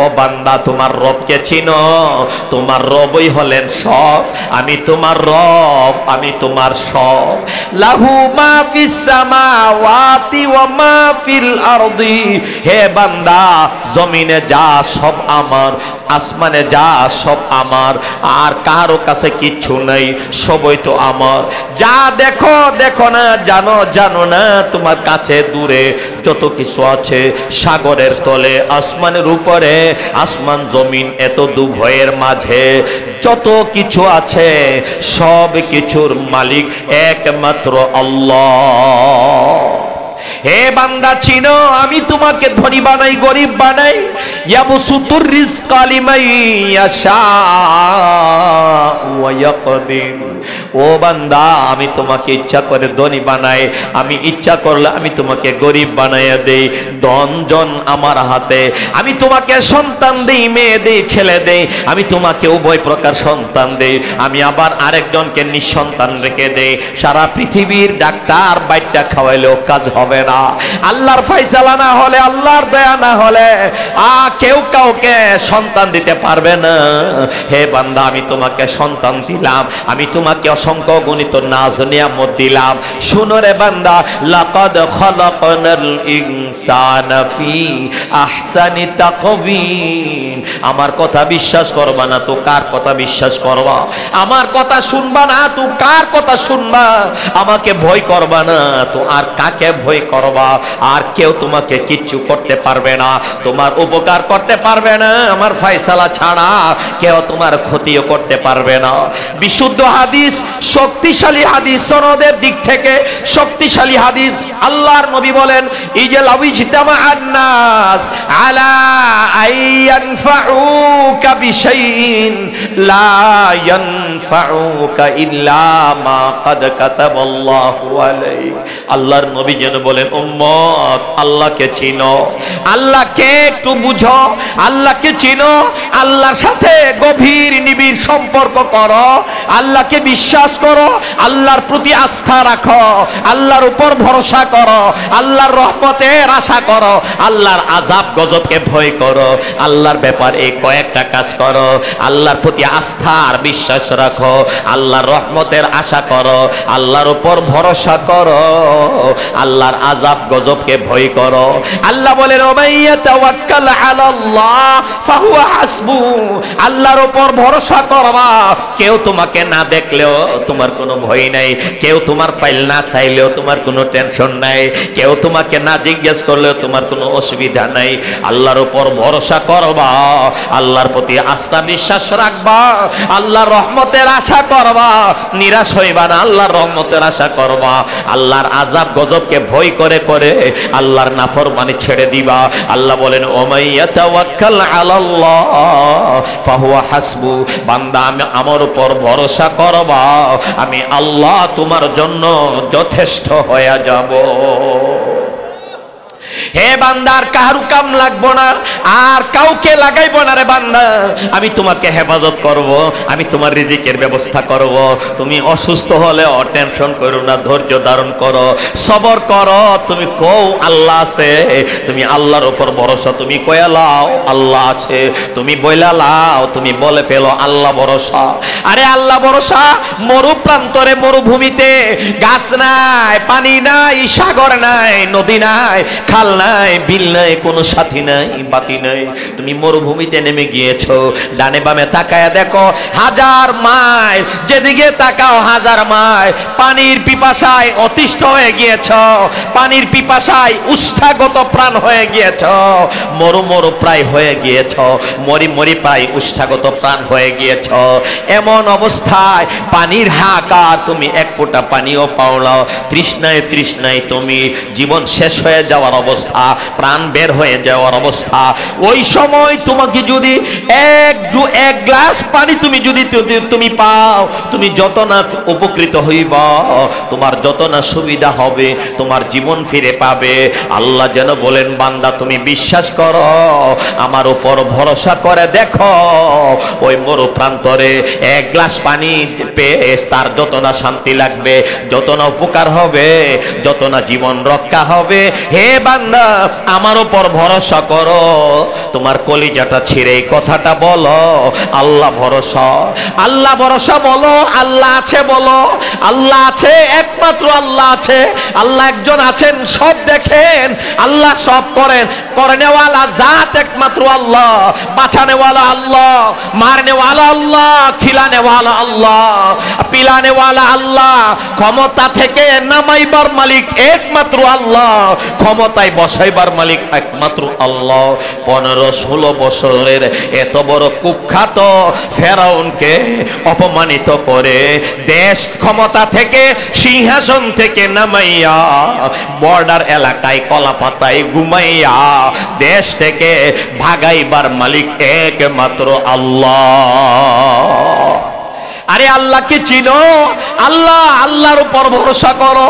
ও বান্দা তোমার রবকে চিনো, তোমার রবই হলেন সব। আমি তোমার রব, আমি তোমার সব। লাহু মা ফিস সামাওয়াতি ওয়া মা ফিল আরদি। হে বান্দা, জমিনে যা সব আমার, আসমানে যা সব আমার, আর কারো কাছে কিচ্ছু নাই, সবই তো আমার। যা দেখো দেখো না, জানো জানো না, তোমার কাছে দূরে যত কিছু আছে, সাগরের তলে, আসমানের উপরে, আসমান জমিন এত দুভয়ের মাঝে যত কিছু আছে, সব কিছুর মালিক একমাত্র আল্লাহ। হে বান্দা চিনো, আমি তোমাকে ধনী বানাই, গরিব বানাই। ইয়াবসুতুর রিজকা লিমান ইয়াশা ওয়া ইয়াকদির। ও বান্দা, আমি তোমাকে ইচ্ছা করে ধনী বানাই, আমি ইচ্ছা করলে আমি তোমাকে গরিব বানাইয়া দেই। ধন জন আমার হাতে। আমি তোমাকে সন্তান দেই, মেয়ে দেই, ছেলে দেই। আমি তোমাকে উভয় প্রকার সন্তান দেই। আমি আবার আরেকজনকে নিঃসন্তান রেখে দেই। সারা পৃথিবীর ডাক্তার বাইটটা খাওয়াইলেও কাজ হবে না। আল্লাহর ফয়সালা না হলে, আল্লাহর দয়া না হলে কেউ কাউকে সন্তান দিতে পারবে না। হে বান্দা, আমি তোমাকে সন্তান দিলাম, আমি তোমাকে অসংখ্য গণিত নাজ নিয়ামত দিলাম। শুনো রে বান্দা, লাকাদ খালাকনাল ইনসানা ফি আহসানি তাকওয়িম। আমার কথা বিশ্বাস করবা না তো কার কথা বিশ্বাস করবা? আমার কথা শুনবা না তো কার কথা শুনবা? আমাকে ভয় করবা না তো আর কাকে ভয় করবা? আর কেউ তোমাকে কিচ্ছু করতে পারবে না, তোমার উপকার করতে পারবে না আমার ফয়সালা ছাড়া। কেউ তোমার ক্ষতিও করতে পারবে না। বিশুদ্ধ হাদিস, শক্তিশালী হাদিস, সনদের দিক থেকে শক্তিশালী হাদিস। আল্লাহর নবী বলেন, ইজা লাউ ইজতামাআন নাস আলা আইয়ানফাউকা বিশাইইন লা ইয়ানফাউকা ইল্লা মা ক্বাদ কাতাবাল্লাহু আলাইক। আল্লাহর নবী যেন বলেন, উম্মত, আল্লাহকে চিনো, আল্লাহকে একটু বুঝো, আল্লাহকে চিনো, আল্লাহর সাথে গভীর নিবিড় সম্পর্ক করো, আল্লাহকে বিশ্বাস করো, আল্লাহর প্রতি আস্থা রাখো, আল্লাহর উপর ভরসা করো, আল্লাহর রহমতের আশা করো, আল্লাহর আযাব গজবকে ভয় করো। আল্লাহর ব্যাপার এই কয়েকটা কাজ করো। আল্লাহর প্রতি আস্থা আর বিশ্বাস রাখো, আল্লাহর রহমতের আশা করো, আল্লাহর উপর ভরসা করো, আল্লাহর আযাব গজবকে ভয় করো। আল্লাহ বলেন, ওমাইয়া তাওয়াক্কাল আলাল্লাহ ফাহুয়া হাসবু। আল্লাহর উপর ভরসা করবা। কেউ তোমাকে না দেখলেও তোমার কোনো ভয় নাই, কেউ তোমার ফাইল না চাইলেও তোমার কোনো টেনশন নাই, কেউ তোমাকে না জিজ্ঞেস করলেও তোমার কোনো অসুবিধা নাই। আল্লাহর উপর ভরসা করবা, আল্লাহর প্রতি আস্থা বিশ্বাস রাখবা, আল্লাহর রহমতের আশা করবা, নিরাশ হইবা না, আল্লাহর রহমতের আশা করবা, আল্লাহর আযাব গজবকে ভয় করে করে আল্লাহর নাফরমানি ছেড়ে দিবা। আল্লাহ বলেন, ওমাইয়া তাওয়াক্কাল আলাল্লাহ ফাহুয়া হাসবু। বান্দা, আমি আমার উপর ভরসা করবা, আমি আল্লাহ তোমার জন্য যথেষ্ট হয়ে যাব। হে বান্দার কারু কাম লাগবো না, আর কাউকে লাগাইবো না রে বান্দা। আমি তোমাকে হেফাজত করব, আমি তোমার রিজিকের ব্যবস্থা করব। তুমি অসুস্থ হলে টেনশন করো না, ধৈর্য ধারণ করো, সবর করো। তুমি কও আল্লাহ আছে, তুমি আল্লাহর উপর ভরসা, তুমি কয়া লাও আল্লাহ আছে, তুমি বইলা লাও, তুমি বলে ফেলো আল্লাহ ভরসা। আরে আল্লাহ ভরসা। মরু প্রান্তরে, মরুভূমিতে গাছ নাই, পানি নাই, সাগর নাই, নদী নাই, খাল নাই, বিল নাই, কোনো সাথী নাই, বাতি নাই। তুমি মরুভূমিতে নেমে গিয়েছো, ডানে বামে তাকায় দেখো, হাজার মাইল যেদিকে তাকাও হাজার মাইল। পানির পিপাসায় অতিষ্ঠ হয়ে গিয়েছ, পানির পিপাসায় উষ্ঠাগত প্রাণ হয়ে গিয়েছ, মরু মরু প্রায় হয়ে গিয়েছ, মরি মরি প্রায় উষ্ঠাগত প্রাণ হয়ে গিয়েছ। এমন অবস্থায় পানির হাহাকার, তুমি এক ফোঁটা পানিও পাও না। তৃষ্ণায় তৃষ্ণায় তুমি জীবন শেষ হয়ে যাওয়ার অবস্থা, প্রাণ বের হয়ে যাওয়ার অবস্থা। ওই সময় তোমাকে যদি এক গ্লাস পানি তুমি পাও, তুমি যত না উপকৃত হইব, তোমার যত না সুবিধা হবে, তোমার জীবন ফিরে পাবে। আল্লাহ যেন বলেন, বান্দা তুমি বিশ্বাস করো, আমার উপর ভরসা করে দেখো, ওই মরু প্রান্তরে এক গ্লাস পানি পেয়ে তার যত না শান্তি লাগবে, যত না উপকার হবে, যত না জীবন রক্ষা হবে। হে বান্দা, বান্দা আমার উপর ভরসা করো, তোমার কলিজাটা ছিঁড়ে এই কথাটা বলো, আল্লাহ ভরসা, আল্লাহ ভরসা বলো, আল্লাহ আছে বলো, আল্লাহ আছে, একমাত্র আল্লাহ আছে, আল্লাহ একজন আছেন, সব দেখেন, আল্লাহ সব করেন, করনেওয়ালা জাত একমাত্র আল্লাহ, বাঁচানেওয়ালা আল্লাহ, মারনেওয়ালা আল্লাহ, খিলানেওয়ালা আল্লাহ, পিলানেওয়ালা আল্লাহ, ক্ষমতা থেকে নামাইবার মালিক একমাত্র আল্লাহ, ক্ষমতায় বসাইবার মালিক একমাত্র আল্লাহ। 15-16 বছরের এত বড় কুখ্যাত ফেরাউনকে অপমানিত করে দেশ ক্ষমতা থেকে সিংহাসন থেকে নামাইয়া বর্ডার এলাকায় কলাপাতায় ঘুমাইয়া দেশ থেকে ভাগাইবার মালিক একমাত্র আল্লাহ। আরে আল্লাহকে চিনো, আল্লাহ, আল্লাহর উপর ভরসা করো,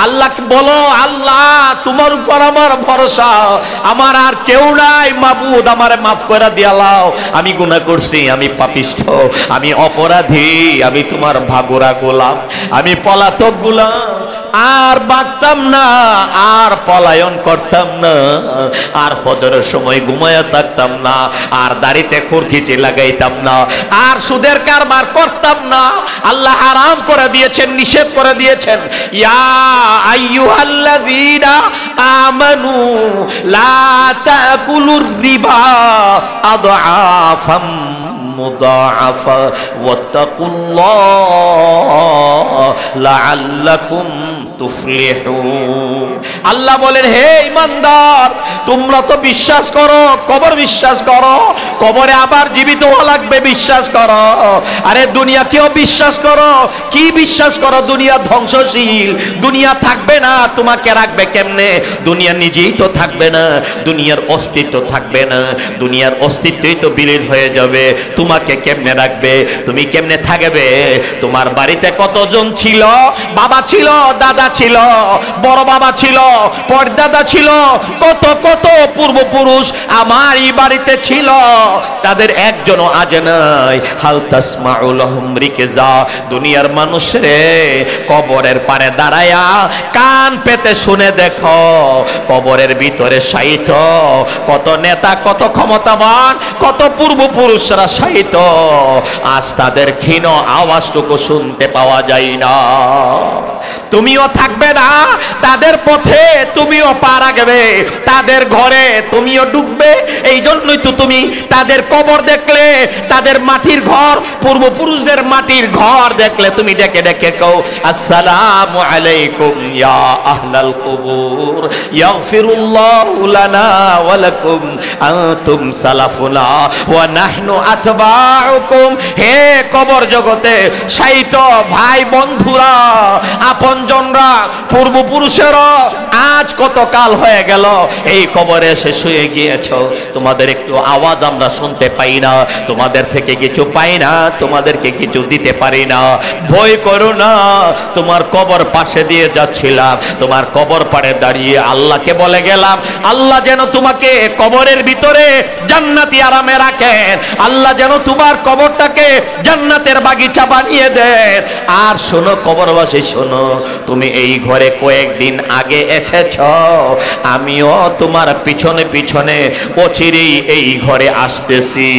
আল্লাহকে বলো, আল্লাহ তোমার উপর আমার ভরসা, আমার আর কেউ নাই, মাবুদ আমারে মাফ করে দিয়ালাও, আমি গুনাহ করছি, আমি পাপিষ্ঠ, আমি অপরাধী, আমি তোমার ভাগুরা গোলাম, আমি পলাতক গোলাম, আর বাঁচতাম না, আর পলায়ন করতাম না, আর ফজরের সময় ঘুমায়া থাকতাম না, আর দাড়িতে খুরকিচি লাগাইতাম না, আর সুদের কারবার করতাম না। আল্লাহ হারাম করে দিয়েছেন, নিষেধ করে দিয়েছেন, ইয়া আইয়ুহাল্লাযীনা আমানু লা তাকুলুর রিবা আদআফাম মুদাআফা ওয়াত্তাকুল্লাহ লাআল্লাকুম তুফলিহুন। আল্লাহ বলেন, হে ঈমানদার, তোমরা তো বিশ্বাস করো, কবর বিশ্বাস করো, কবরে আবার জীবিত হওয়া লাগবে বিশ্বাস করো, আরে দুনিয়াকেও বিশ্বাস করো, কি বিশ্বাস করো? দুনিয়া ধ্বংসশীল, দুনিয়া থাকবে না, তোমাকে রাখবে কেমনে? দুনিয়া নিজেই তো থাকবে না, দুনিয়ার অস্তিত্ব থাকবে না, দুনিয়ার অস্তিত্বই তো বিলীন হয়ে যাবে, তোমাকে কেমনে রাখবে? তুমি কেমনে থাকবে? তোমার বাড়িতে কতজন ছিল? বাবা ছিল, দাদা ছিল, বড় বাবা ছিল, পরদাদা ছিল, কত কত পূর্বপুরুষ আমার এই বাড়িতে ছিল, তাদের একজনও আজ নাই। হাল তাসমাউ লাহুম রিকজা। দুনিয়ার মানুষ রে, কবরের পারে দাঁড়ায়া কান পেতে শুনে দেখো, কবরের ভিতরে শায়িত কত নেতা, কত ক্ষমতাবান, কত পূর্বপুরুষরা শায়িত, আজ তাদের ক্ষীণ আওয়াজটুকু শুনতে পাওয়া যায় না। তুমিও থাকবে না তাদের পথে, তুমিও পা রাখবে তাদের ঘরে, তুমিও ডুববে। এই জন্যই তো তুমি তাদের কবর দেখলে, তাদের মাটির ঘর, পূর্বপুরুষদের মাটির ঘর দেখলে তুমি ডেকে ডেকে কও, আসসালামু আলাইকুম ইয়া আহলাল কুবুর, ইয়াগফিরুল্লাহু লানা ওয়া লাকুম, আনতুম সালাফুনা ওয়া নাহনু আতবাউকুম। হে কবর জগতে শায়িত ভাই বন্ধুরা, আপনজনরা, পূর্বপুরুষেরা, আজ কত কাল হয়ে গেল এই কবরে এসে শুয়ে গিয়েছ, তোমাদের একটু আওয়াজ আমরা শুনতে পাই না, তোমাদের থেকে কিছু পাই না, তোমাদেরকে কিছু দিতে পারি না। ভয় করো না, তোমার কবর পাশে দিয়ে যাচ্ছিলাম, তোমার কবর পাড়ে দাঁড়িয়ে আল্লাহকে বলে গেলাম, আল্লাহ যেন তোমাকে কবরের ভিতরে জান্নাতি আরামে রাখেন, আল্লাহ যেন তোমার কবরটাকে জান্নাতের বাগিচা বানিয়ে দেন। আর শোনো কবরবাসী, শোনো, তুমি এই ঘরে কয়েকদিন আগে এসেছ, আমিও তোমার পিছনে পিছনে অচিরেই এই ঘরে আসতেছি,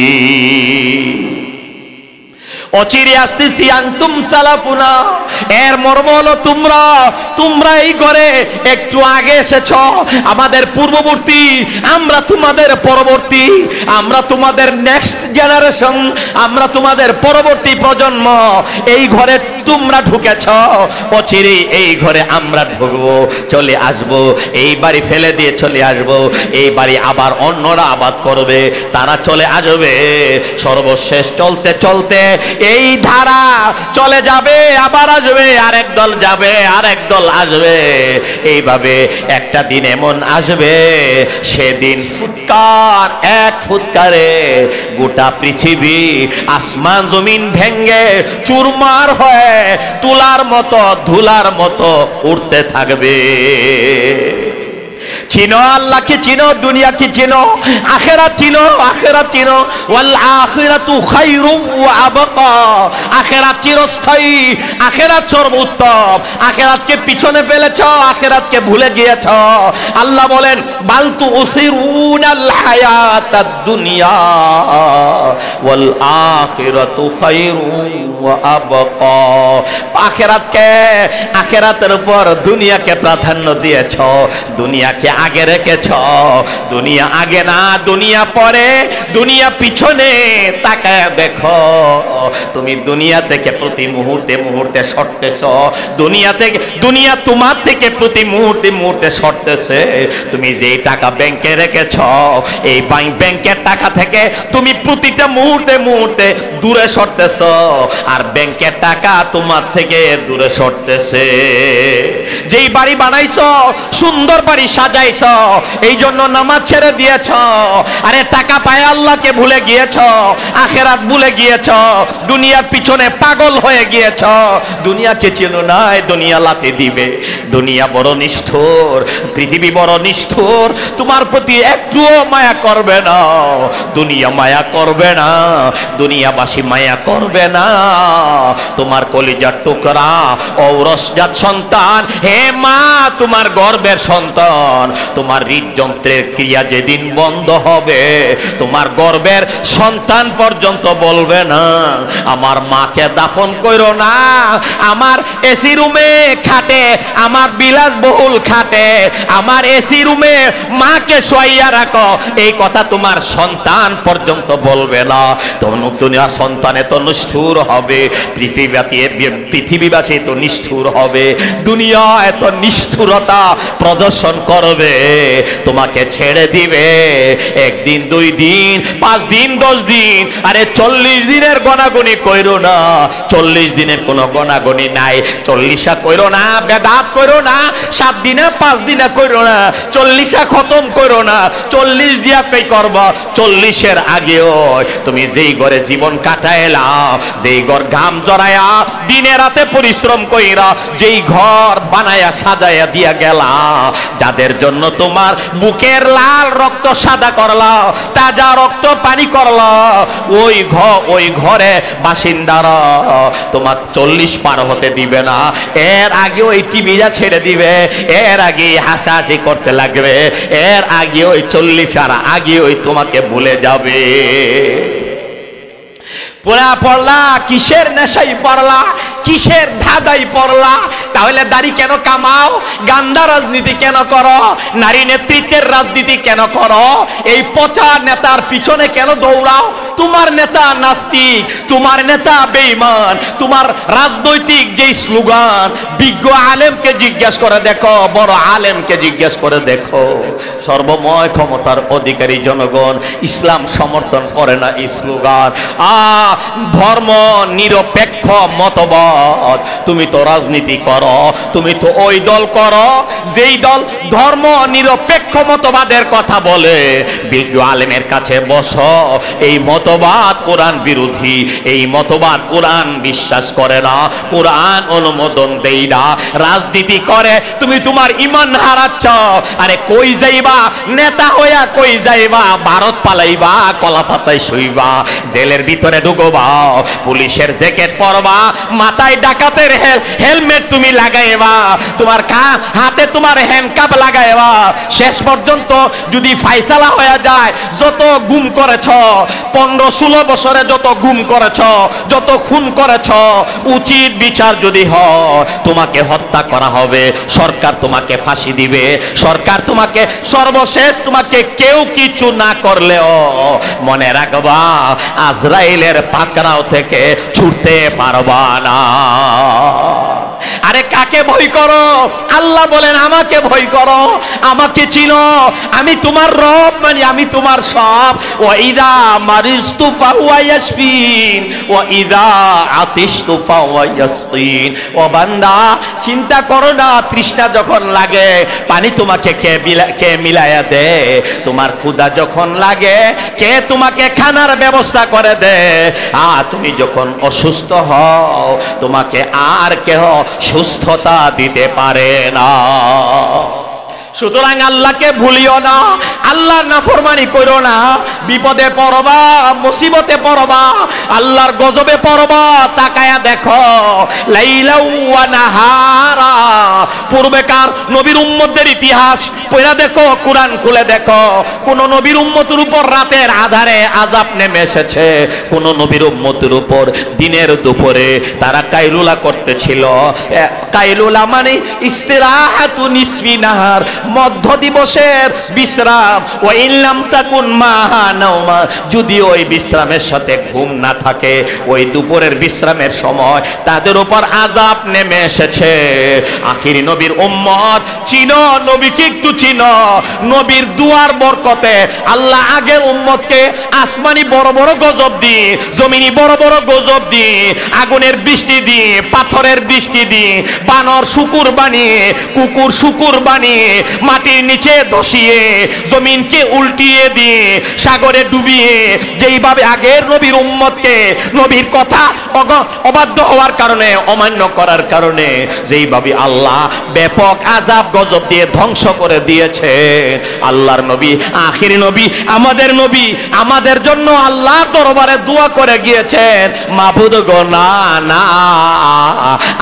অচিরে আসতেছি। আনতুম সালাফুনা, এর মর্ম হলো তোমরা এই ঘরে একটু আগে এসেছ, আমাদের পূর্ববর্তী, আমরা তোমাদের পরবর্তী, আমরা তোমাদের নেক্সট জেনারেশন, আমরা তোমাদের পরবর্তী প্রজন্ম। এই ঘরে তোমরা ঢুকেছ, অচিরেই এই ঘরে আমরা ঢুকবো, চলে আসবো, এই বাড়ি ফেলে দিয়ে চলে আসবো, এই বাড়ি আবার অন্যরা আবাদ করবে, তারা চলে আসবে, সর্বশেষ চলতে চলতে এই ধারা চলে যাবে, আবার আসবে, আরেক দল যাবে, আরেক দল আসবে, এইভাবে একটা দিন এমন আসবে, সেদিন ফুৎকার, এক ফুৎকারে গোটা পৃথিবী, আসমান জমিন ভেঙ্গে চুরমার হয়ে তুলার মতো, ধুলার মতো উড়তে থাকবে। চিনো আল্লাহকে, চিনো দুনিয়াকে, চিনো আখিরাত, চিনো আখিরাত, চিনো ওয়াল আখিরাতু খায়রুম ওয়া আবকা। আখিরাত চিরস্থায়ী, আখিরাত সর্বোত্তম। আখিরাতকে পিছনে ফেলেছো, আখিরাতকে ভুলে গিয়েছো। আল্লাহ বলেন বাল তুসিরুনাল হায়াতাদ দুনিয়া ওয়াল আখিরাতু খায়রুম ওয়া আবকা। আখিরাতকে, আখিরাতের উপর দুনিয়াকে প্রাধান্য দিয়েছো, দুনিয়াকে আগে রেখেছো। দুনিয়া আগে না, দুনিয়া পরে, দুনিয়া পিছনে। তাকায় দেখো, তুমি দুনিয়া থেকে প্রতি মুহূর্তে মুহূর্তে সরতেছ। দুনিয়া থেকে, দুনিয়া তোমার থেকে প্রতি মুহূর্তে মুহূর্তে সরতেছে। তুমি যেই টাকা ব্যাংকে রেখেছ, এই ব্যাংকের টাকা থেকে তুমি প্রতিটা মুহূর্তে মুহূর্তে দূরে সরতেছ, আর ব্যাংকের টাকা তোমার থেকে দূরে সরতেছে। যেই বাড়ি বানাইছ, সুন্দর বাড়ি সাজাইছ, এই জন্য নামাজ ছেড়ে দিয়েছ, আরে টাকা পায় আল্লাহকে ভুলে গিয়েছ, আখিরাত ভুলে গিয়েছ, দুনিয়ার পিছনে পাগল হয়ে গিয়েছ। দুনিয়াকে চেনো নাই, দুনিয়া লাতে দিবে। দুনিয়া বড় নিষ্ঠুর, পৃথিবী বড় নিষ্ঠুর, তোমার প্রতি একটুও মায়া করবে না। দুনিয়া মায়া করবে না, দুনিয়াবাসী মায়া করবে না। তোমার কলিজার টুকরা ঔরসজাত সন্তান, হে মা, তোমার গর্ভের সন্তান, তোমার হৃদযন্ত্রের ক্রিয়া যেদিন বন্ধ হবে, তোমার গর্ভের সন্তান পর্যন্ত বলবে না আমার মাকে দাফন করো না, আমার এসি রুমে খাটে, আমার বিলাসবহুল খাটে, আমার এসি রুমে মাকে শোয়াইয়া রাখো। এই কথা তোমার সন্তান পর্যন্ত বলবে না। তোমার সন্তান এত নিষ্ঠুর হবে, পৃথিবীবাসী তো নিষ্ঠুর হবে, দুনিয়া এত নিষ্ঠুরতা প্রদর্শন করবে, তোমাকে ছেড়ে দিবে। একদিন, 2 দিন, 5 দিন, 10 দিন, আরে 40 দিনের গণাগণি কইরো না। 40 দিনের কোনো গণাগণি নাই। 40 কইরো না, বেদাত কইরো না, 7 দিনে 5 দিনে কইরো না, 40 খতম কইরো না। 40 দিয়া কই করব? 40-এর আগেও তুমি যেই ঘরে জীবন কাটাইলা, যেই ঘর ঘাম জড়ায়া দিনে রাতে পরিশ্রম কইরা যেই ঘর বানায়া সাজায়া দিয়া গেলা, যাদের জন্য তোমার বুকের লাল রক্ত সাদা করলা, তাজা রক্ত পানি করলা, ওই ঘরে বাসিন্দারা তোমার 40 পার হতে দিবে না। এর আগে ওই টিভিটা ছেড়ে দিবে, এর আগে হাসাহাসি করতে লাগবে, এর আগে ওই 40 আর আগে ওই তোমাকে ভুলে যাবে। পোড়া পড়লা, কিসের নেশাই পড়লা, কিসের ধাঁধাই পড়লা? তাহলে দাড়ি কেন কামাও? গান্দা রাজনীতি কেন করো? নারী নেতৃত্বের রাজনীতি কেন করো? এই পচা নেতার পিছনে কেন দৌড়াও? তোমার নেতা নাস্তিক, তোমার নেতা বেঈমান, তোমার রাজনৈতিক যেই স্লোগান, বিজ্ঞ আলেমকে জিজ্ঞেস করে দেখো, বড় আলেমকে জিজ্ঞেস করে দেখো, সর্বময় ক্ষমতার অধিকারী জনগণ ইসলাম সমর্থন করে না এই স্লোগান। ধর্ম নিরপেক্ষ মতবাদ, তুমি তো রাজনীতি করো, তুমি তো ওই দল করো যেই দল ধর্ম নিরপেক্ষ মতবাদের কথা বলে। বিজ্ঞ আলেমের কাছে বসো, এই মতবাদ কোরআন বিরোধী, এই মতবাদ কোরআন বিশ্বাস করে না, কোরআন অনুমোদন দেই না, রাজনীতি করে তুমি তোমার ঈমান হারাচ্ছ। আরে কই যাইবা নেতা হইয়া, কই যাইবা? ভারত পালাইবা, কলাপাতায় শুইবা, জেলের ভিতরে ঢুকবা, পুলিশের জ্যাকেট পরবা, মাথায় ডাকাতের হেলমেট তুমি লাগাইবা, তোমার হাতে তোমার হ্যান্ডকাপ লাগাইবা। শেষ পর্যন্ত যদি ফাইসালা হয়ে যায়, যত গুম করেছ 15-16 বছরে, যত গুম করেছ, যত খুন করেছ, উচিত বিচার যদি হয় তোমাকে হত্যা করা হবে, সরকার তোমাকে ফাঁসি দিবে, সরকার তোমাকে সর্বশেষ, তোমাকে কেউ কিছু না করলেও মনে রাখবা আজরাইলের পাকড়াও থেকে ছুটতে পারবা না। আরে কাকে ভয় করো? আল্লাহ বলেন আমাকে ভয় করো, আমাকে চিনো, আমি তোমার রব, মানে আমি তোমার সব। ওয়াইদা মারিজতু ফাহুয়া ইয়াশফিন ওয়াইদা আতিশতু ফাহুয়া ইয়াসকিন। ও বান্দা, চিন্তা করো না, তৃষ্ণা যখন লাগে পানি তোমাকে কে মিলায়া দে? তোমার ক্ষুধা যখন লাগে কে তোমাকে খানার ব্যবস্থা করে দে? তুমি যখন অসুস্থ হও তোমাকে আর কেহ সুস্থতা দিতে পারে না। সুতরাং আল্লাহকে ভুলিও না, আল্লাহর নাফরমানি করো না, বিপদে পড়বা, মুসিবতে পড়বা, আল্লাহর গজবে পড়বা, তাকায়া দেখো লাইলা ওয়া নাহারা, পূর্বেকার নবীর উম্মতদের ইতিহাস পড়া দেখো, কোরআন খুলে দেখো, কোন নবীর উম্মতের উপর রাতের আধারে আযাব নেমে এসেছে, কোন নবীর উম্মতের উপর দিনের দুপুরে তারা কাইলুলা করতেছিল। কাইলুলা মানে ইস্তিরাহাতু নিসফি নাহার, মধ্য দিবসের বিশ্রাম। ওয়া ইল্লাম তাকুন মাহা নাওমা, যদি ওই বিশ্রামের সাথে ঘুম না থাকে, ওই দুপুরের বিশ্রামের সময় তাদের উপর আযাব নেমে এসেছে। আখিরি নবীর উম্মত চিনো, নবীকে একটু চিনো, নবীর দুয়ার বরকতে আল্লাহ আগের উম্মতকে আসমানি বড় বড় গজব দিয়ে, জমিনি বড় বড় গজব দিয়ে, আগুনের বৃষ্টি দিয়ে, পাথরের বৃষ্টি দিয়ে, বানর শুকুর বানিয়ে, কুকুর শুকুর বানিয়ে, মাটির নিচে ধসিয়ে, জমিনকে উল্টিয়ে দিয়ে, সাগরে ডুবিয়ে, যেইভাবে আগের নবীর উম্মতকে নবীর কথা অবাধ্য হওয়ার কারণে, অমান্য করার কারণে যেইভাবে আল্লাহ ব্যাপক আযাব গজব দিয়ে ধ্বংস করে দিয়েছে, আল্লাহর নবী আখিরি নবী আমাদের নবী আমাদের জন্য আল্লাহর দরবারে দোয়া করে গিয়েছেন, মাবুদ গো না না,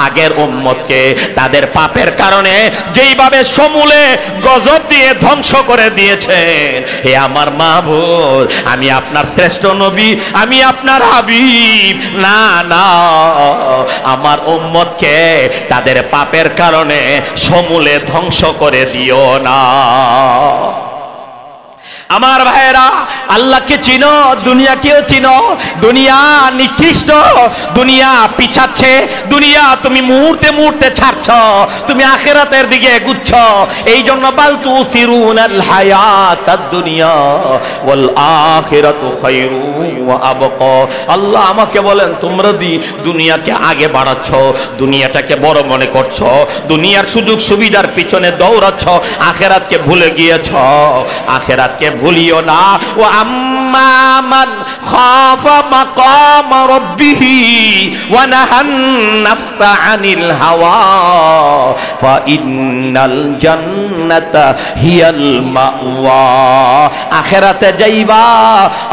আগের উম্মতকে তাদের পাপের কারণে যেইভাবে সমূলে গজব দিয়ে ধ্বংস করে দিয়েছেন, হে আমার মাবুদ, আমি আপনার শ্রেষ্ঠ নবী, আমি আপনার হাবিব, না না, আমার উম্মতকে তাদের পাপের কারণে সমূলে ধ্বংস করে দিও না। আমার ভাইরা, আল্লাহকে চিনো, দুনিয়াকেও চিনো। দুনিয়া নিকৃষ্ট, দুনিয়া পিছাচ্ছে, দুনিয়া তুমি মুহূর্তে মুহূর্তে ছাড়ছ, তুমি আখিরাতের দিকে এগুচ্ছ। এই জন্য বাল তুসিরুনাল হায়াতাদ দুনিয়া ওয়াল আখিরাতু খায়রু ওয়া আবকা। আল্লাহ আমাকে বলেন, তোমরা দুনিয়াকে আগে বাড়াচ্ছ, দুনিয়াটাকে বড় মনে করছো, দুনিয়ার সুযোগ সুবিধার পিছনে দৌড়াচ্ছ, আখিরাতকে ভুলে গিয়েছ। আখিরাতকে ভুলিও না। ও আম্মা মান খাফা মাকাম রাব্বিহি ওয়া নাহান নাফসা আনিল হাওয়া ফা ইন্নাল জান্নাতা হিয়াল মাওয়া। আখিরাতে যাইবা,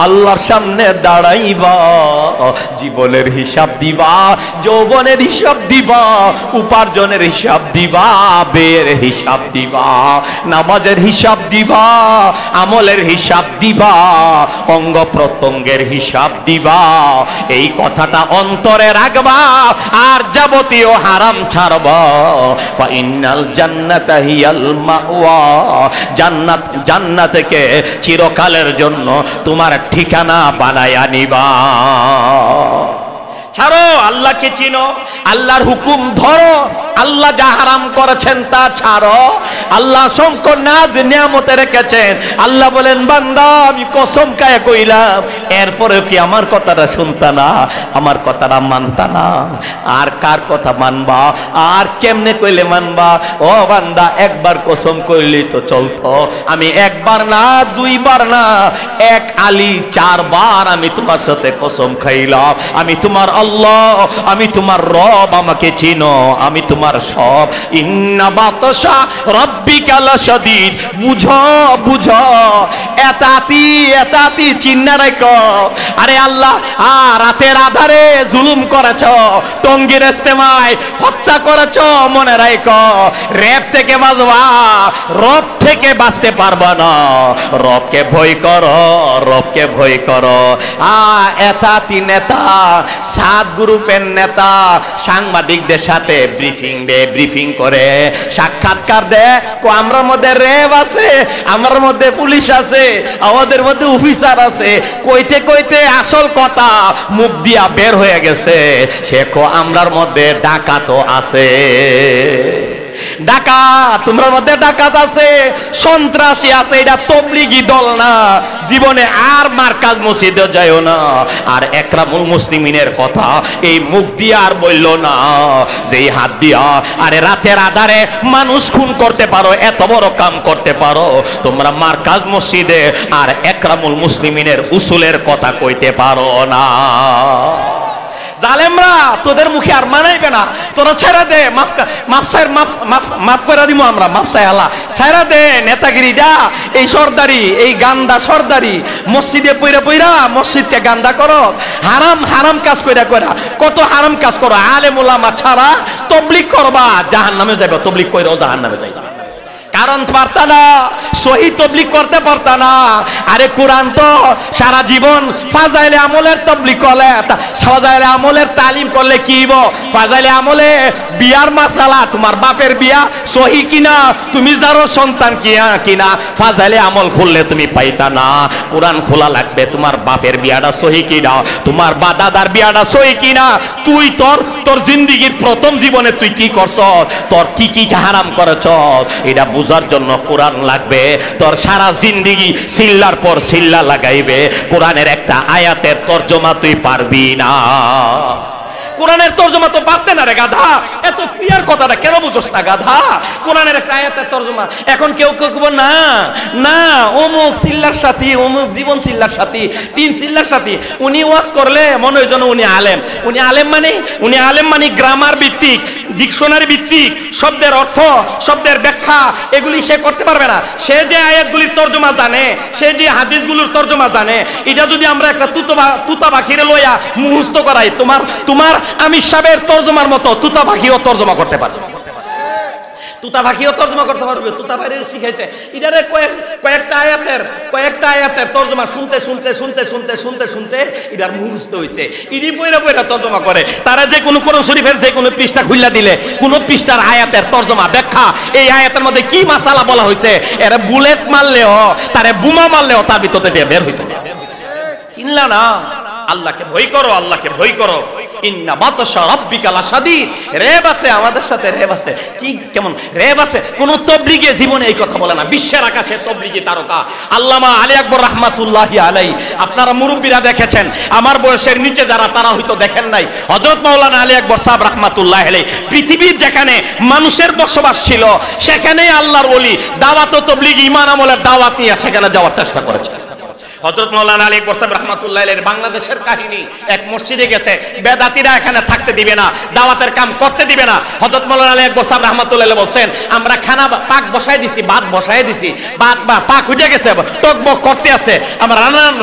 আল্লাহর সামনে দাঁড়াইবা, জীবনের হিসাব দিবা, যৌবনের হিসাব দিবা, উপার্জনের হিসাব দিবা, ব্যয়ের হিসাব দিবা, নামাজের হিসাব দিবা, আমলের হিসাব দিবা, অঙ্গ প্রত্যঙ্গের হিসাব দিবা। এই কথাটা অন্তরে রাখবা আর যাবতীয় হারাম ছাড়বা। ফাইনাল জান্নাতা হিয়াল মাওয়া, জান্নাত, জান্নাতকে চিরকালের জন্য তোমার ঠিকানা বানায়া নিবা। ছাড়ো, আল্লাহকে চিনো, আল্লাহর হুকুম ধরো, আল্লাহ যা হারাম করেছেন তা ছাড়ো। আল্লাহ অসংখ্য নাজ নিয়ামতে রেখেছেন। আল্লাহ বলেন, বান্দা আমি কসম কায়ে কইলাম, এরপরে কি আমার কথাটা শুনতা না, আমার কথাটা মানতা না, আর কার কথা মানবা, আর কেমনে কইলে মানবা? ও বান্দা, একবার কসম কইলি তো চলতো, আমি একবার না, দুইবার না, এক আলি 4 বার আমি তোমার সাথে কসম খাইলাম, আমি তোমার আল্লাহ, আমি তোমার রব, আমাকে চিনো, আমি তোমার সব। ইন্না বাতশা রাব্বিকা লাশাদীদ, বুঝো বুঝো, এতাতি এতাতি চিন্না রাখো। আরে আল্লাহ রাতের আধারে জুলুম করেছ, টঙ্গীর ইস্তেমায় হত্যা করেছ, মনে রাখো, রেপ থেকে বাঁচবা, রব থেকে বাঁচতে পারবা না। রবকে ভয় করো, রবকে ভয় করো। এতাতি নেতা, 7 গ্রুপের নেতা সাংবাদিকদের সাথে ব্রিফিং করে, সাক্ষাৎকার দেয়, আমরার মধ্যে র্যাব আছে, আমার মধ্যে পুলিশ আছে, আমাদের মধ্যে অফিসার আছে, কইতে কইতে আসল কথা মুখ দিয়া বের হয়ে গেছে, সে আমরার মধ্যে ডাকাতও আছে। ডাকাত, তোমার মধ্যে ডাকাত আছে, সন্ত্রাসী আছে, এটা তবলিগি দল না। জীবনে আর মার্কাজ মসজিদে যাইও না। আর একরামুল মুসলিমিনের কথা এই মুখ দিয়ে আর বলল না, যেই হাত দিয়া আরে রাতের আধারে মানুষ খুন করতে পারো, এত বড় কাম করতে পারো, তোমরা মার্কাজ মসজিদে আর একরামুল মুসলিমিনের উসুলের কথা কইতে পারো না। জালেমরা তোদের মুখে আর মানাইবে না, তোরা ছেড়ে দে, মাফ করে দিব আমরা, মাফ চাই আল্লাহ, ছেড়ে দে নেতাগিরিটা, এই সর্দারি, এই গান্দা সর্দারি, মসজিদে পইরা পইরা মসজিদকে গান্দা করো, হারাম হারাম কাজ কইরা কইরা কত হারাম কাজ করো, আলেম ওলামা ছাড়া তবলিগ করবা জাহান্নামে যাইবা, তবলিগ কইরাও জাহান্নামে যাইবা, কারণ পারতা না, সহি তবলিগ করতে পারতা না। আরে কোরআন তো সারা জীবন ফাজাইলে আমলের তবলিগ করলে, ফাজাইলে আমলের তালিম করলে কি হইব, ফাজাইলে আমলে বিয়ার মাসালা, তোমার বাপের বিয়া সহি কিনা, তুমি যারো সন্তান কিনা, ফাজাইলে আমল খুললে তুমি পাইতা না। কোরআন খোলা লাগবে, তোমার বাপের বিয়াটা সহি কিনা, তোমার বা দাদার বিয়াটা সহি কিনা, তুই তোর জিন্দিগির প্রথম জীবনে তুই কি করছ, তোর কি কি হারাম করেছ, এটা বুঝার জন্য কোরআন লাগবে। তোর সারা জিন্দিগি সিল্লার পর সিল্লা লাগাইবে, কোরআনের একটা আয়াতের তর্জমা তুই পারবি না। কোরআনের তর্জমা তো পারতে না রে গাধা, এত ক্লিয়ার কথাটা কেন বুঝোস না গাধা? কোরআনের একটা আয়াতের তর্জমা এখন কেউ কেউ না না, অমুক সিল্লার সাথী, অমুক জীবন সিল্লার সাথী, 3 সিল্লার সাথী, উনি ওয়াজ করলে মনে হয় যেন উনি আলেম। উনি আলেম মানে গ্রামার ভিত্তিক, ডিকশনারি ভিত্তিক, শব্দের অর্থ, শব্দের ব্যাখ্যা এগুলি সে করতে পারবে না। সে যে আয়াতগুলির তর্জমা জানে, সে যে হাদিসগুলোর তর্জমা জানে, এটা যদি আমরা একটা তুতা পাখিরে লইয়া মুখস্থ করাই, তোমার আমির সাহেবের তর্জমার মতো তুতা পাখিও তর্জমা করতে পারবে, তুতা পাখিও তর্জমা করতে পারবে। তুতা পাখি শিখাইছে এটারে কয়েকটা আয়াতের তর্জমা শুনতে শুনতে শুনতে শুনতে শুনতে শুনতে এটার মুখস্থ হইছে, ইনি পয়রা পয়রা তর্জমা করে। তারা যে কোনো কোরআন শরীফের যে কোনো পৃষ্ঠা খুললা দিলে কোন পৃষ্ঠার আয়াতের তর্জমা ব্যাখ্যা, এই আয়াতের মধ্যে কি মাসালা বলা হয়েছে, এরা বুলেট মারলেও, তারে বোমা মারলেও তার ভিতরে বের হইতো না। কিনলা না, আল্লাহকে ভয় করো, আল্লাহকে ভয় করো। ইন্না বাতাশা রাব্বিকা লাশাদীদ, রেব আছে আমাদের সাথে, রেব আছে। কি কেমন রেব আছে? কোন তবলিগে জীবনে এই কথা বলে না। বিশ্বের আকাশে তবলিগি তারকা আল্লামা আলী আকবর রাহমাতুল্লাহি আলাইহি, আপনারা মুরব্বীরা দেখেছেন, আমার বয়সের নিচে যারা তারা হয়তো দেখেন নাই। হযরত মাওলানা আলী আকবর সাহেব রাহমাতুল্লাহি আলাইহি পৃথিবীর যেখানে মানুষের বসবাস ছিল সেখানেই আল্লাহর ওলি দাওয়াত ও তবলিগি ঈমান আমলের দাওয়াত নিয়ে সেখানে যাওয়ার চেষ্টা করেছেন। হযরত মাওলানা আলী আকবর সাহেব রাহমাতুল্লাহি আলাইহি বাংলাদেশের কাহিনী, এক মসজিদে গেছে, বেদাতীরা এখানে থাকতে দিবে না, দাওয়াতের কাম করতে দিবে না। হযরত মাওলানা আলী আকবর সাহেব রাহমাতুল্লাহি আলাইহি বলছেন, আমরা খানা পাক বসায় দিছি, ভাত বসায় দিছি, ভাত বা পাক উঠে গেছে, টকবক করতে আছে, আমরা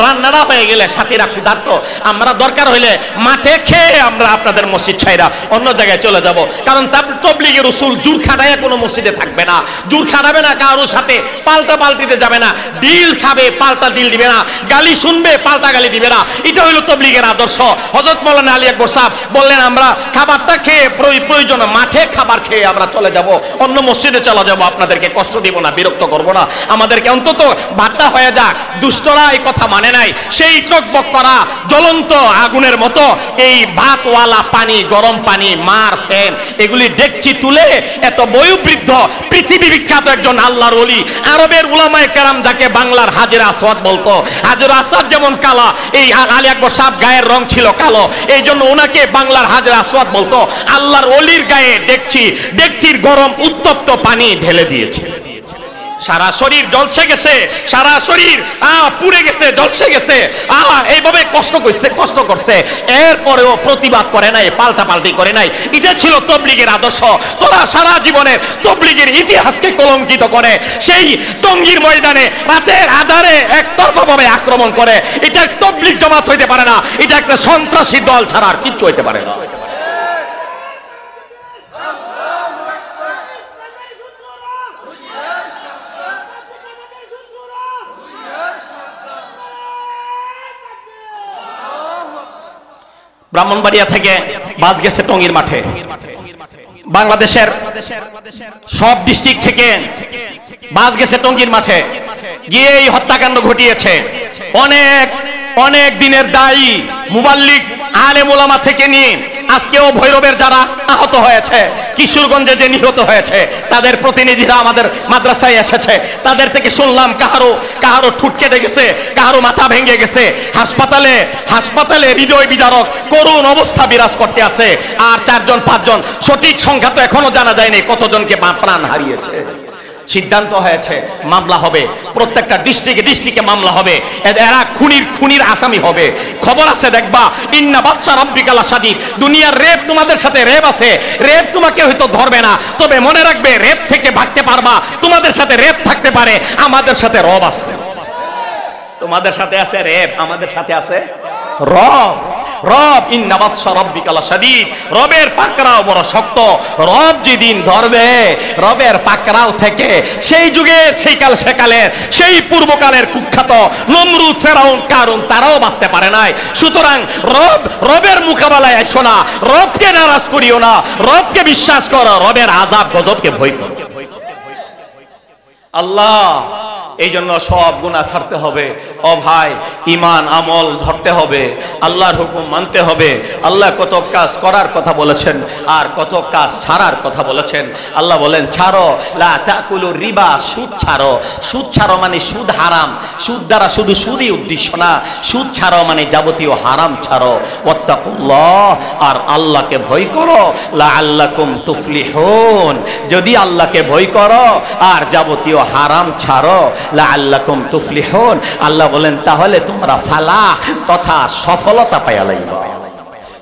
রান্নাটা হয়ে গেলে সাথীরা ক্ষুধার্ত, আমরা দরকার হইলে মাঠে খেয়ে আমরা আপনাদের মসজিদ ছাইরা অন্য জায়গায় চলে যাব। কারণ তবলিগের উসুল জোর খাটায় কোনো মসজিদে থাকবে না, জোর খাটাবে না, কারোর সাথে পাল্টা পাল্টিতে যাবে না, ডিল খাবে পাল্টা ডিল দিবে না, গালি শুনবে পাল্টা গালি দিবে না। এটা হইল তবলিগের আদর্শ। হযরত মাওলানা আলী আকবর সাহেব বললেন, আমরা খাবারটা খেয়ে প্রয়োজন মাঠে খাবার খেয়ে আমরা চলে যাব, অন্য মসজিদে চলে যাব, আপনাদেরকে কষ্ট দিব না, বিরক্ত করব না, আমাদেরকে অন্তত ভাতটা হয়ে যাক। দুষ্টরা এই কথা মানে নাই, সেই টকবক করা জ্বলন্ত আগুনের মতো এই ভাতওয়ালা পানি, গরম পানি, মার ফ্যান এগুলি ডেকচি তুলে এত বয়োবৃদ্ধ পৃথিবী বিখ্যাত একজন আল্লাহর ওলি, আরবের উলামায়ে কেরাম যাকে বাংলার হাজের আসওয়াদ বলতো, হাজের আসওয়াদ যেমন কালা, এই আলী আকবর সাহেব গায়ের রং ছিল কালো, এই জন্য ওনাকে বাংলার হাজের আসওয়াদ বলতো। আল্লাহর ওলির গায়ে ডেকচির গরম উত্তপ্ত পানি ঢেলে দিয়েছে, সারা শরীর জ্বলছে গেছে, সারা শরীর পুড়ে গেছে, জ্বলছে গেছে, এইভাবে কষ্ট করছে, এরপরেও প্রতিবাদ করে নাই, পাল্টা পাল্টি করে নাই। এটা ছিল তবলিগের আদর্শ। তোরা সারা জীবনের তবলিগের ইতিহাসকে কলঙ্কিত করে সেই টঙ্গীর ময়দানে রাতের আধারে একতরফা ভাবে আক্রমণ করে, এটা তবলিগ জামাত হইতে পারে না, এটা একটা সন্ত্রাসী দল ছাড়া আর কিচ্ছু হইতে পারে না। ব্রাহ্মণবাড়িয়া থেকে বাস গেছে টঙ্গীর মাঠে, বাংলাদেশের সব ডিস্ট্রিক্ট থেকে বাস গেছে টঙ্গীর মাঠে, গিয়ে এই হত্যাকাণ্ড ঘটিয়েছে। অনেক দিনের দায়ী মুবাল্লিগ আলেম ওলামা থেকে নিয়ে আজকেও ভৈরবের যারা আহত হয়েছে, কিশোরগঞ্জে যে নিহত হয়েছে, তাদের প্রতিনিধিরা আমাদের মাদ্রাসায় এসেছে। তাদের থেকে শুনলাম কাহারো ঠুট কেটে গেছে, কাহারো মাথা ভেঙে গেছে, হাসপাতালে হৃদয় বিদারক করুণ অবস্থা বিরাজ করতে আছে। আর 4-5 জন, সঠিক সংখ্যা তো এখনো জানা যায়নি কতজনকে প্রাণ হারিয়েছে। সিদ্ধান্ত হয়েছে মামলা হবে, প্রত্যেকটা ডিস্ট্রিক্টে মামলা হবে, এরা খুনির আসামি হবে। খবর আছে দেখবা, ইন্না বাদশা রাব্বিকা লাশাদীদ। দুনিয়ার রেপ তোমাদের সাথে রেপ আছে, রেপ তোমাকে হয়তো ধরবে না, তবে মনে রাখবে রেপ থেকে ভাগতে পারবা। তোমাদের সাথে রেপ থাকতে পারে, আমাদের সাথে রব আছে। তোমাদের সাথে আছে রেপ, আমাদের সাথে আছে রব। রব, ইন্না বাদশা রাব্বিকা লাশাদীদ। রবের পাকড়াও বড় শক্ত। রব যেদিন ধরবে, রবের পাকড়াও থেকে সেই যুগে, সেই কাল সেকালের, সেই পূর্বকালের কুখ্যাত নমরুদ, ফেরাউন, কারুন তারাও বাঁচতে পারে নাই। সুতরাং রবের মোকাবেলায় এসো না, রবকে নারাজ করিও না, রবকে বিশ্বাস করো, রবের আযাব গজবকে ভয় করো। আল্লাহ, এই জন্য সব গুনাহ ছাড়তে হবে। ও ভাই, ঈমান আমল ধরতে হবে, আল্লাহর হুকুম মানতে হবে। আল্লাহ কত কাজ করার কথা বলেছেন আর কত কাজ ছাড়ার কথা বলেছেন। আল্লাহ বলেন ছাড়ো, লা তাকুলুর রিবা, সুদ ছাড়ো। সুদ ছাড়ো মানে সুদ হারাম। সুদ দ্বারা শুধু সুদই উদ্দেশ্য না, সুদ ছাড়ো মানে যাবতীয় হারাম ছাড়ো। ওয়াত্তাকুল্লাহ, আর আল্লাহকে ভয় করো। লাআল্লাকুম তুফলিহুন, যদি আল্লাহকে ভয় করো আর যাবতীয় হারাম ছাড়ো, লাআল্লাকুম তুফলিহুন, আল্লাহ বলেন তাহলে তোমরা ফালাহ তথা সফলতা পাইয়া লাইবা।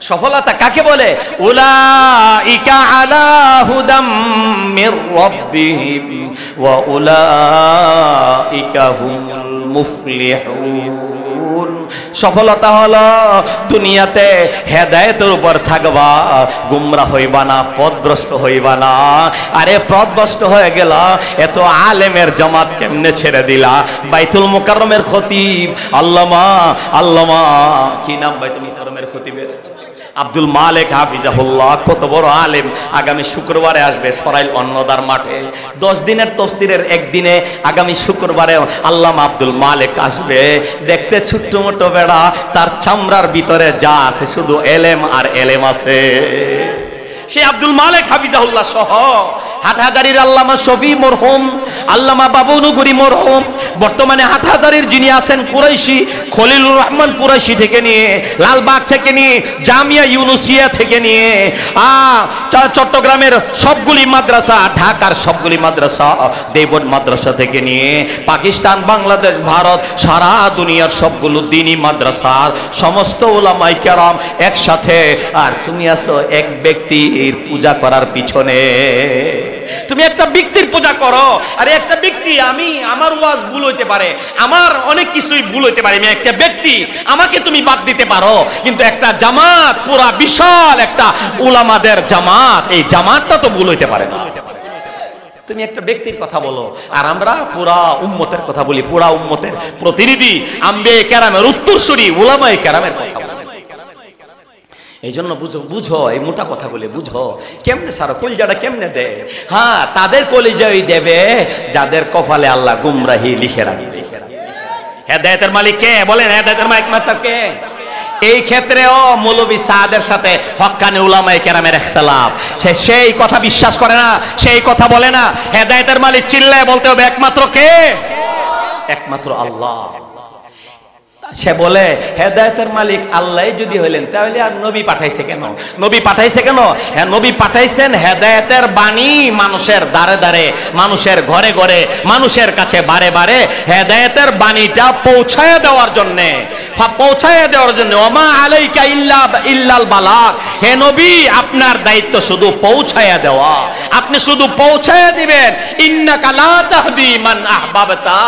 সফলতা কাকে বলে? উলাইকা আলা হুদাম মির রাব্বিহিম ওয়া উলাইকা হুমুল মুফলিহুন। সফলতা হলো দুনিয়াতে হেদায়েতের উপর থাকবা, গুমরাহ হইবা না, পথভ্রষ্ট হইবা না। আরে পথভ্রষ্ট হয়ে গেল, এত আলেমের জামাত কেমনে ছেড়ে দিলা? বাইতুল মুকাররমের খতিব আল্লামা কি নাম বাইতুল মুকাররমের খতিবের? আব্দুল মালিক হাফিজাহুল্লাহ, কত বড় আলেম। আগামী শুক্রবারে আসবে সরাইল অন্নদার মাঠে। 10 দিনের তফসিরের একদিনে আগামী শুক্রবারে আল্লামা আব্দুল মালিক আসবে। দেখতে ছোট্ট মোটো বেড়া, তার চামড়ার ভিতরে যা আছে শুধু এলেম আর এলেম আছে। সেই আব্দুল মালিক হাফিজাহুল্লাহ সহ হাটহাজারীর আল্লামা শফি মরহুম, আল্লামা বাবুনগরী মরহুম, বর্তমানে হাটহাজারীর যিনি আছেন কুরাইশি, খলিলুর রহমান কুরাইশি থেকে নিয়ে, লালবাগ থেকে নিয়ে, জামিয়া ইউনুসিয়া থেকে নিয়ে, চট্টগ্রামের সবগুলি মাদ্রাসা, ঢাকার সবগুলি মাদ্রাসা, দেওবন্দ মাদ্রাসা থেকে নিয়ে পাকিস্তান, বাংলাদেশ, ভারত, সারা দুনিয়ার সবগুলো দ্বীনি মাদ্রাসার সমস্ত উলামায়ে কেরাম একসাথে। আর তুমি আছো এক ব্যক্তির পূজা করার পিছনে। তুমি একটা ব্যক্তির পূজা করো। আরে একটা ব্যক্তি, আমার ওয়াজ ভুল হইতে পারে, আমার অনেক কিছুই ভুল হইতে পারে, আমি একটা ব্যক্তি, আমাকে তুমি বাদ দিতে পারো, কিন্তু একটা জামাত, পুরা বিশাল একটা উলামাদের জামাত, এই জামাতটা তো ভুল হইতে পারে না। তুমি একটা ব্যক্তির কথা বলো, আর আমরা পুরা উম্মতের কথা বলি, পুরা উম্মতের প্রতিনিধি, আম্বিয়ে কেরামের উত্তরসূরি উলামায়ে কেরামের কথা বলি। এই জন্য বুঝো এই মোটা কথা বলে বুঝো, কেমনে সারা কলিজাটা কেমনে দে। হ্যাঁ, তাদের কলিজাই দেবে যাদের কপালে আল্লাহ গুমরাহি লিখে রাখবে। হেদায়েতের মালিক কে? বলেন, হেদায়েতের মালিক মাত্র কে? এই ক্ষেত্রেও মৌলভী সাদের সাথে হক্কানি উলামায়ে কেরামের ইখতিলাফ। সেই কথা বিশ্বাস করে না, সেই কথা বলে না। হেদায়েতের মালিক চিল্লায় বলতে হবে একমাত্র কে? একমাত্র আল্লাহ। সে বলে হেদায়েতের মালিক আল্লাহ যদি হইলেন, তাহলে আর নবী পাঠাইছে কেন? নবী পাঠাইছে কেন? হ্যাঁ, নবী পাঠাইছেন হেদায়েতের বাণী মানুষের দ্বারে দ্বারে, মানুষের ঘরে ঘরে, মানুষের কাছে বারে বারে হেদায়েতের বাণীটা পৌঁছায় দেওয়ার জন্য, ওমা আলাইকা ইল্লাল বালাগ। হে নবী, আপনার দায়িত্ব শুধু পৌঁছায়া দেওয়া। আপনি শুধু পৌঁছায়া দিবেন। ইন্নাকা লা তাহদি মান আহবাবতা।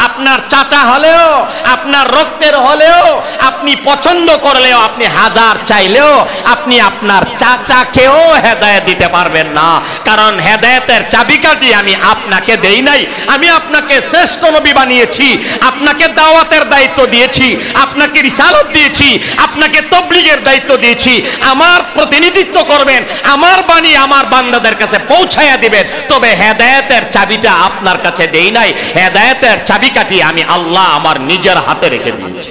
আপনার চাচা হলেও, আপনার রক্তের হলেও, আপনি পছন্দ করলেও, আপনি হাজার চাইলেও আপনি আপনার চাচাকেও হেদায়েত দিতে পারবেন না। কারণ হেদায়েতের চাবিকাঠি আমি আপনাকে দেই নাই। আমি আপনাকে শ্রেষ্ঠ নবী বানিয়েছি, আপনাকে দাওয়াতের দায়িত্ব দিয়েছি, আপনাকে রিসালত দিয়েছি, আপনাকে তাবলীগের দায়িত্ব দিয়েছি। আমার প্রতিনিধিত্ব করবেন, আমার বাণী আমার বান্দাদের কাছে পৌঁছায়া দিবেন। তবে হেদায়েতের চাবিটা আপনার কাছে দেই নাই। হেদায়েতের চাবিকাঠি আমি আল্লাহ আমার নিজের হাতে রেখে দিয়েছি।